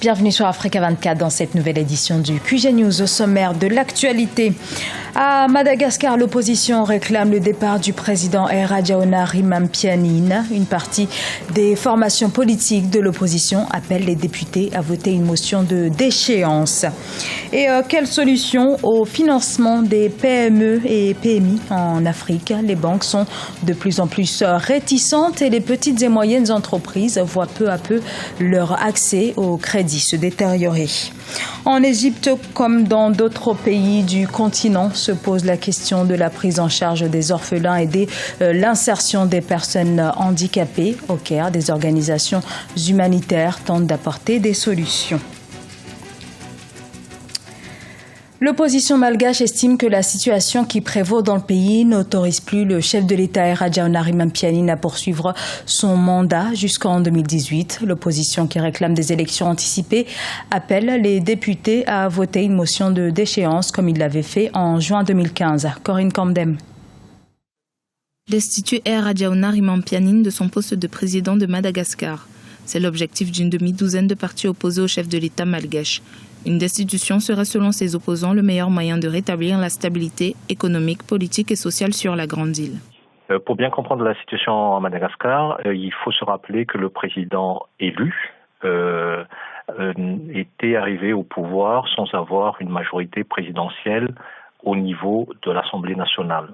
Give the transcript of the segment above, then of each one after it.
Bienvenue sur Africa 24 dans cette nouvelle édition du QG News. Au sommaire de l'actualité. À Madagascar, l'opposition réclame le départ du président Radjaona Mampianine. Une partie des formations politiques de l'opposition appelle les députés à voter une motion de déchéance. Et quelle solution au financement des PME et PMI en Afrique? Les banques sont de plus en plus réticentes et les petites et moyennes entreprises voient peu à peu leur accès au crédit se détériorer. En Égypte, comme dans d'autres pays du continent, se pose la question de la prise en charge des orphelins et de l'insertion des personnes handicapées. Au Caire, des organisations humanitaires tentent d'apporter des solutions. L'opposition malgache estime que la situation qui prévaut dans le pays n'autorise plus le chef de l'État Radjaona Mampianine à poursuivre son mandat jusqu'en 2018. L'opposition qui réclame des élections anticipées appelle les députés à voter une motion de déchéance comme il l'avait fait en juin 2015. Corinne Kamdem. Destituer Radjaona Mampianine de son poste de président de Madagascar. C'est l'objectif d'une demi-douzaine de partis opposés au chef de l'État malgache. Une destitution serait selon ses opposants le meilleur moyen de rétablir la stabilité économique, politique et sociale sur la grande île. Pour bien comprendre la situation à Madagascar, il faut se rappeler que le président élu était arrivé au pouvoir sans avoir une majorité présidentielle au niveau de l'Assemblée nationale.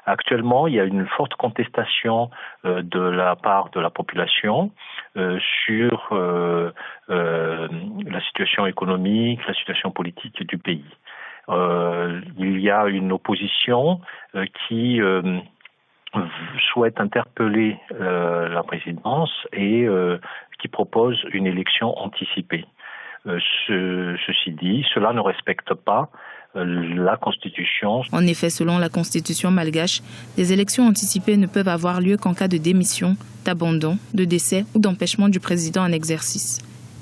Actuellement, il y a une forte contestation de la part de la population sur la situation économique, la situation politique du pays. Il y a une opposition qui souhaite interpeller la présidence et qui propose une élection anticipée. Ceci dit, cela ne respecte pas la Constitution. En effet, selon la Constitution malgache, les élections anticipées ne peuvent avoir lieu qu'en cas de démission, d'abandon, de décès ou d'empêchement du président en exercice.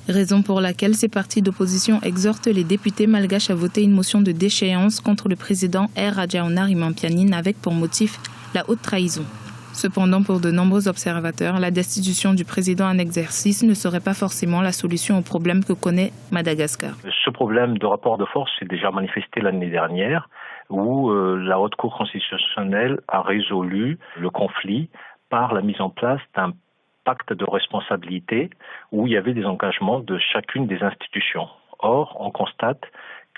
Raison pour laquelle ces partis d'opposition exhortent les députés malgaches à voter une motion de déchéance contre le président Radjaona Mampianine avec pour motif la haute trahison. Cependant, pour de nombreux observateurs, la destitution du président en exercice ne serait pas forcément la solution au problème que connaît Madagascar. Ce problème de rapport de force s'est déjà manifesté l'année dernière où la Haute Cour constitutionnelle a résolu le conflit par la mise en place d'un pacte de responsabilité où il y avait des engagements de chacune des institutions. Or, on constate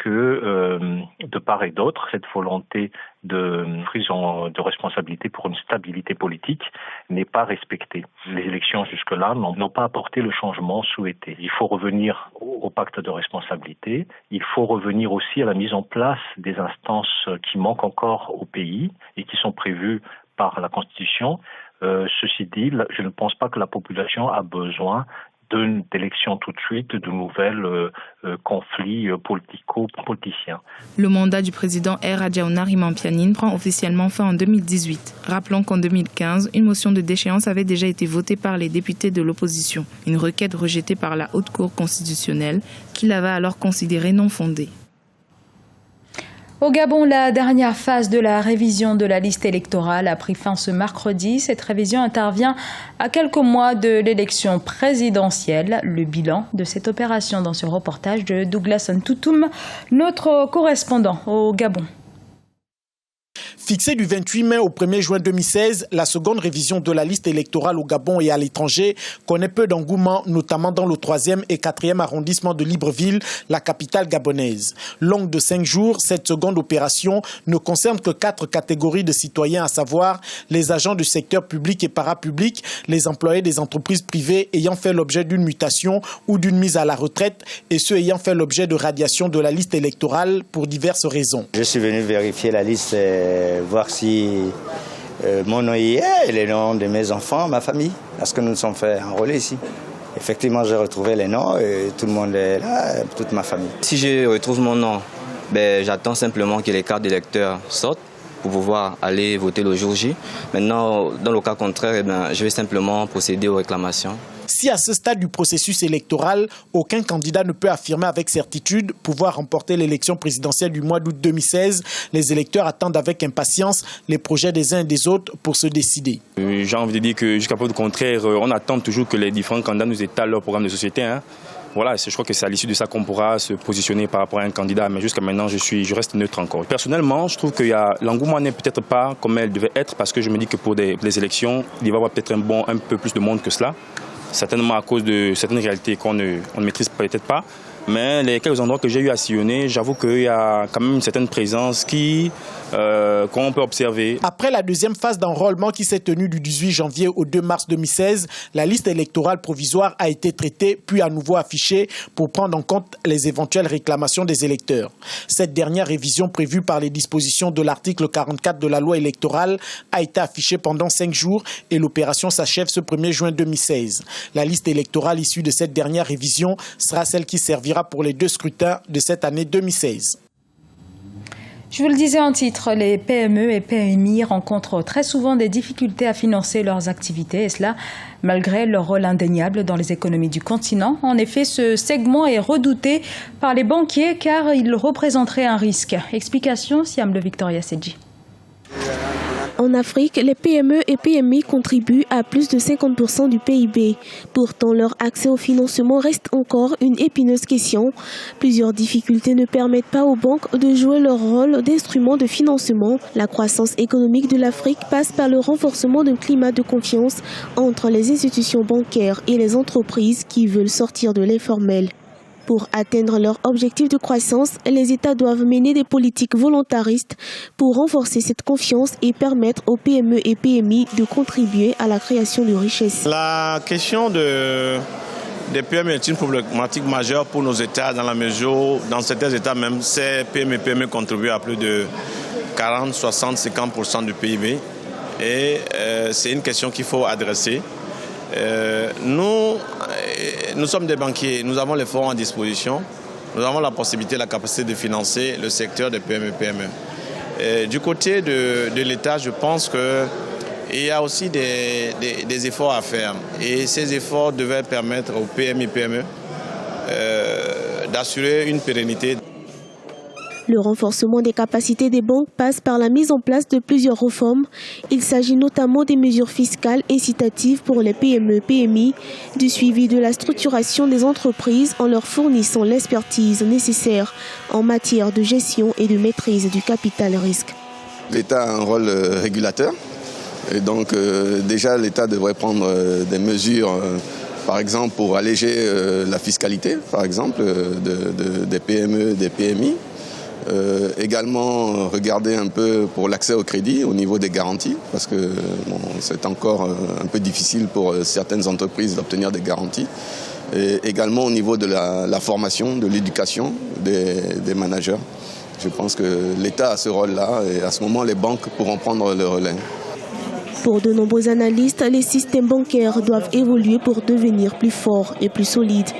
que de part et d'autre, cette volonté de prise de responsabilité pour une stabilité politique n'est pas respectée. Les élections jusque-là n'ont pas apporté le changement souhaité. Il faut revenir au pacte de responsabilité. Il faut revenir aussi à la mise en place des instances qui manquent encore au pays et qui sont prévues par la Constitution. Ceci dit, je ne pense pas que la population a besoin d'élections tout de suite, de nouvelles conflits politico-politiciens. Le mandat du président Radjaona Mampianine prend officiellement fin en 2018. Rappelons qu'en 2015, une motion de déchéance avait déjà été votée par les députés de l'opposition. Une requête rejetée par la Haute Cour constitutionnelle qui l'avait alors considérée non fondée. Au Gabon, la dernière phase de la révision de la liste électorale a pris fin ce mercredi. Cette révision intervient à quelques mois de l'élection présidentielle. Le bilan de cette opération dans ce reportage de Douglas Ntoutoum, notre correspondant au Gabon. Fixée du 28 mai au 1er juin 2016, la seconde révision de la liste électorale au Gabon et à l'étranger connaît peu d'engouement, notamment dans le 3e et 4e arrondissement de Libreville, la capitale gabonaise. Longue de 5 jours, cette seconde opération ne concerne que 4 catégories de citoyens, à savoir les agents du secteur public et parapublic, les employés des entreprises privées ayant fait l'objet d'une mutation ou d'une mise à la retraite et ceux ayant fait l'objet de radiation de la liste électorale pour diverses raisons. Je suis venu vérifier la liste, voir si mon nom y est et les noms de mes enfants, ma famille, parce que nous nous sommes fait enrôler ici. Effectivement, j'ai retrouvé les noms et tout le monde est là, toute ma famille. Si je retrouve mon nom, j'attends simplement que les cartes d'électeurs sortent pour pouvoir aller voter le jour J. Maintenant, dans le cas contraire, je vais simplement procéder aux réclamations. Si à ce stade du processus électoral, aucun candidat ne peut affirmer avec certitude pouvoir remporter l'élection présidentielle du mois d'août 2016, les électeurs attendent avec impatience les projets des uns et des autres pour se décider. J'ai envie de dire que jusqu'à preuve du contraire, on attend toujours que les différents candidats nous étalent leur programme de société. Voilà, je crois que c'est à l'issue de ça qu'on pourra se positionner par rapport à un candidat, mais jusqu'à maintenant, je reste neutre encore. Personnellement, je trouve que l'engouement n'est peut-être pas comme elle devait être, parce que je me dis que pour les élections, il va y avoir peut-être un peu plus de monde que cela, certainement à cause de certaines réalités qu'on ne maîtrise peut-être pas. Mais les quelques endroits que j'ai eu à sillonner, j'avoue qu'il y a quand même une certaine présence qu'on peut observer. Après la deuxième phase d'enrôlement qui s'est tenue du 18 janvier au 2 mars 2016, la liste électorale provisoire a été traitée puis à nouveau affichée pour prendre en compte les éventuelles réclamations des électeurs. Cette dernière révision prévue par les dispositions de l'article 44 de la loi électorale a été affichée pendant 5 jours et l'opération s'achève ce 1er juin 2016. La liste électorale issue de cette dernière révision sera celle qui servira pour les 2 scrutins de cette année 2016. Je vous le disais en titre, les PME et PMI rencontrent très souvent des difficultés à financer leurs activités, et cela malgré leur rôle indéniable dans les économies du continent. En effet, ce segment est redouté par les banquiers car il représenterait un risque. Explication, Siam de Victoria Sedji. En Afrique, les PME et PMI contribuent à plus de 50% du PIB. Pourtant, leur accès au financement reste encore une épineuse question. Plusieurs difficultés ne permettent pas aux banques de jouer leur rôle d'instrument de financement. La croissance économique de l'Afrique passe par le renforcement d'un climat de confiance entre les institutions bancaires et les entreprises qui veulent sortir de l'informel. Pour atteindre leur objectif de croissance, les États doivent mener des politiques volontaristes pour renforcer cette confiance et permettre aux PME et PMI de contribuer à la création de richesses. La question des PME est une problématique majeure pour nos États dans la mesure où, dans certains États même, ces PME et PME contribuent à plus de 40, 60, 50% du PIB. Et c'est une question qu'il faut adresser. Nous sommes des banquiers, nous avons les fonds à disposition, nous avons la possibilité, la capacité de financer le secteur des PME. Du côté de l'État, je pense qu'il y a aussi des efforts à faire. Et ces efforts devaient permettre aux PME d'assurer une pérennité. Le renforcement des capacités des banques passe par la mise en place de plusieurs réformes. Il s'agit notamment des mesures fiscales incitatives pour les PME-PMI, du suivi de la structuration des entreprises en leur fournissant l'expertise nécessaire en matière de gestion et de maîtrise du capital risque. L'État a un rôle régulateur et donc déjà l'État devrait prendre des mesures par exemple pour alléger la fiscalité par exemple des PME, des PMI. Également regarder un peu pour l'accès au crédit au niveau des garanties parce que c'est encore un peu difficile pour certaines entreprises d'obtenir des garanties. Et également au niveau de la formation, de l'éducation des managers. Je pense que l'État a ce rôle-là et à ce moment les banques pourront prendre le relais. Pour de nombreux analystes, les systèmes bancaires doivent évoluer pour devenir plus forts et plus solides.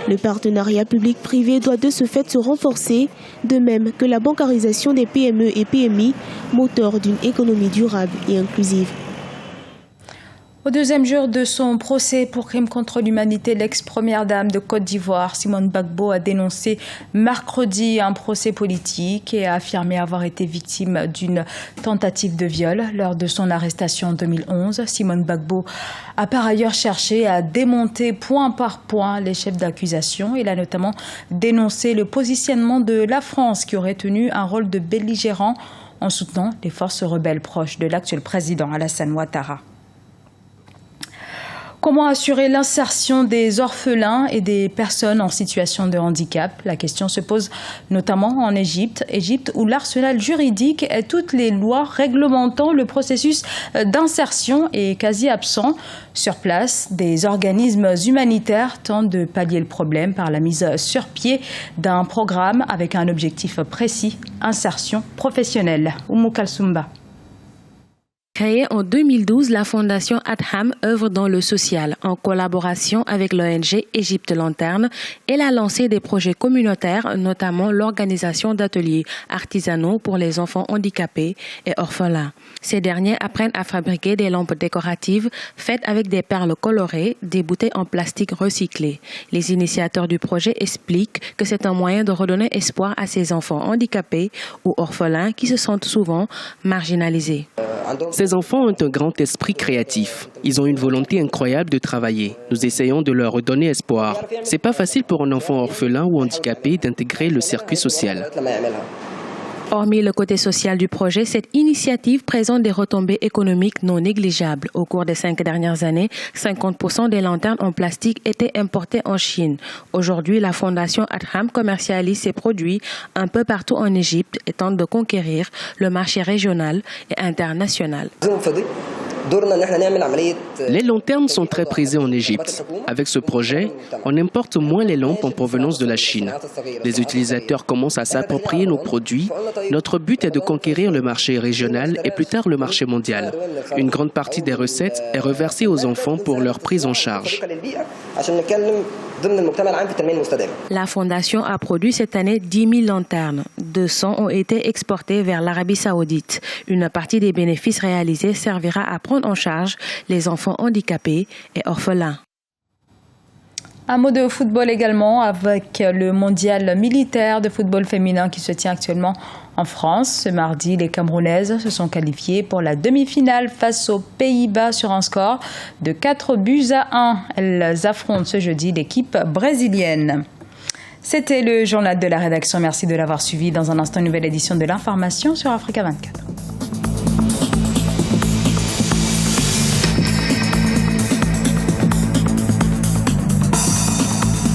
Le partenariat public-privé doit de ce fait se renforcer, de même que la bancarisation des PME et PMI, moteur d'une économie durable et inclusive. Au deuxième jour de son procès pour crime contre l'humanité, l'ex-première dame de Côte d'Ivoire, Simone Gbagbo, a dénoncé mercredi un procès politique et a affirmé avoir été victime d'une tentative de viol lors de son arrestation en 2011. Simone Gbagbo a par ailleurs cherché à démonter point par point les chefs d'accusation. Il a notamment dénoncé le positionnement de la France qui aurait tenu un rôle de belligérant en soutenant les forces rebelles proches de l'actuel président Alassane Ouattara. Comment assurer l'insertion des orphelins et des personnes en situation de handicap? La question se pose notamment en Égypte où l'arsenal juridique et toutes les lois réglementant le processus d'insertion est quasi absent. Sur place, des organismes humanitaires tentent de pallier le problème par la mise sur pied d'un programme avec un objectif précis, insertion professionnelle. Oumou Kalsoumba. Créée en 2012, la fondation Adham œuvre dans le social. En collaboration avec l'ONG Égypte Lanterne, elle a lancé des projets communautaires, notamment l'organisation d'ateliers artisanaux pour les enfants handicapés et orphelins. Ces derniers apprennent à fabriquer des lampes décoratives faites avec des perles colorées, des bouteilles en plastique recyclées. Les initiateurs du projet expliquent que c'est un moyen de redonner espoir à ces enfants handicapés ou orphelins qui se sentent souvent marginalisés. Ces enfants ont un grand esprit créatif. Ils ont une volonté incroyable de travailler. Nous essayons de leur redonner espoir. C'est pas facile pour un enfant orphelin ou handicapé d'intégrer le circuit social. Hormis le côté social du projet, cette initiative présente des retombées économiques non négligeables. Au cours des 5 dernières années, 50% des lanternes en plastique étaient importées en Chine. Aujourd'hui, la fondation Adham commercialise ses produits un peu partout en Égypte et tente de conquérir le marché régional et international. Les lanternes sont très prisées en Égypte. Avec ce projet, on importe moins les lampes en provenance de la Chine. Les utilisateurs commencent à s'approprier nos produits. Notre but est de conquérir le marché régional et plus tard le marché mondial. Une grande partie des recettes est reversée aux enfants pour leur prise en charge. La fondation a produit cette année 10 000 lanternes. 200 ont été exportées vers l'Arabie Saoudite. Une partie des bénéfices réalisés servira à prendre en charge les enfants handicapés et orphelins. Un mot de football également avec le mondial militaire de football féminin qui se tient actuellement en France. Ce mardi, les Camerounaises se sont qualifiées pour la demi-finale face aux Pays-Bas sur un score de 4-1. Elles affrontent ce jeudi l'équipe brésilienne. C'était le journal de la rédaction. Merci de l'avoir suivi. Dans un instant, une nouvelle édition de l'information sur Africa 24.